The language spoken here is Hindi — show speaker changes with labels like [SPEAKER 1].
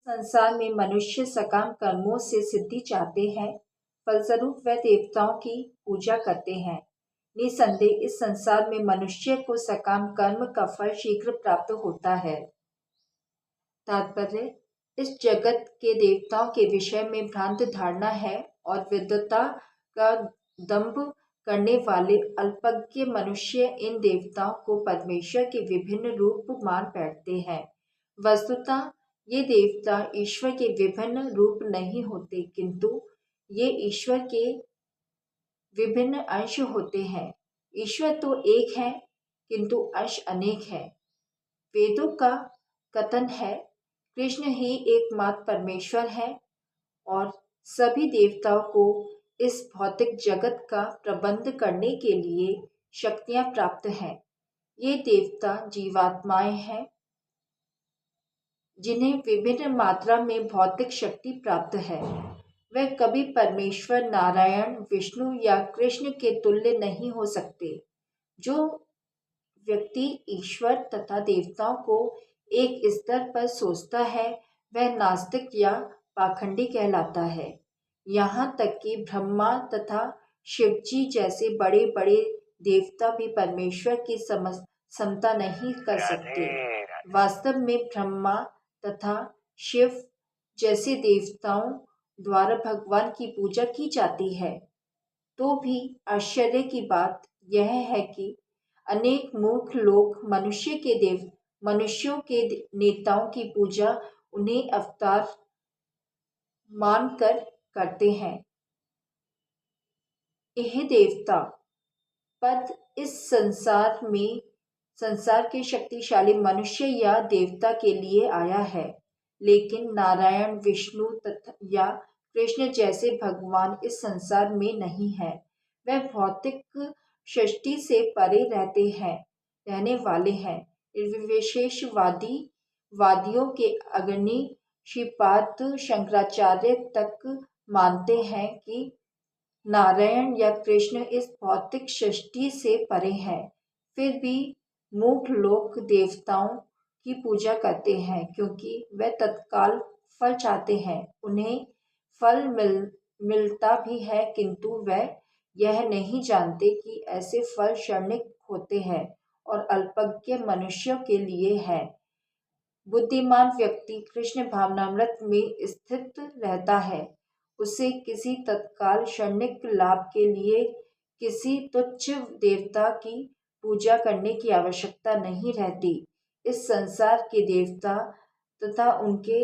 [SPEAKER 1] संसार में मनुष्य सकाम कर्मों से सिद्धि चाहते हैं, फलस्वरूप वे देवताओं की पूजा करते हैं। निसंदेह इस संसार में मनुष्य को सकाम कर्म का फल शीघ्र प्राप्त होता है। तात्पर्य, इस जगत के देवताओं के विषय में भ्रांत धारणा है और विद्वता का दंभ करने वाले अल्पज्ञ मनुष्य इन देवताओं को परमेश्वर के विभिन्न रूप मान बैठते हैं। वस्तुतः ये देवता ईश्वर के विभिन्न रूप नहीं होते, किंतु ये ईश्वर के विभिन्न अंश होते हैं। ईश्वर तो एक है, किंतु अंश अनेक है। वेदों का कथन है, कृष्ण ही एकमात्र परमेश्वर है और सभी देवताओं को इस भौतिक जगत का प्रबंध करने के लिए शक्तियां प्राप्त हैं। ये देवता जीवात्माएं हैं जिन्हें विभिन्न मात्रा में भौतिक शक्ति प्राप्त है। वह कभी परमेश्वर नारायण, विष्णु या कृष्ण के तुल्य नहीं हो सकते। जो व्यक्ति ईश्वर तथा देवताओं को एक स्तर पर सोचता है, वह नास्तिक या पाखंडी कहलाता है। यहाँ तक कि ब्रह्मा तथा शिवजी जैसे बड़े बड़े देवता भी परमेश्वर की समता नहीं कर सकते। वास्तव में ब्रह्मा तथा शिव जैसे देवताओं द्वारा भगवान की पूजा की जाती है। तो भी आश्चर्य की बात यह है कि अनेक मूर्ख लोग मनुष्यों के नेताओं की पूजा उन्हें अवतार मानकर करते हैं। यह देवता पद इस संसार के शक्तिशाली मनुष्य या देवता के लिए आया है, लेकिन नारायण, विष्णु तथा या कृष्ण जैसे भगवान इस संसार में नहीं है। वह भौतिक सृष्टि से परे रहने वाले हैं। वादियों के अग्रणी श्रीपाद शंकराचार्य तक मानते हैं कि नारायण या कृष्ण इस भौतिक सृष्टि से परे हैं। फिर भी मूर्ख लोग देवताओं की पूजा करते हैं, क्योंकि वे तत्काल फल चाहते हैं। उन्हें फल मिलता भी है, किंतु वे यह नहीं जानते कि ऐसे फल क्षणिक होते हैं और अल्पज्ञ मनुष्यों के लिए है। बुद्धिमान व्यक्ति कृष्ण भावनामृत में स्थित रहता है। उसे किसी तत्काल क्षणिक लाभ के लिए किसी तुच्छ देवता की पूजा करने की आवश्यकता नहीं रहती। इस संसार के देवता तथा उनके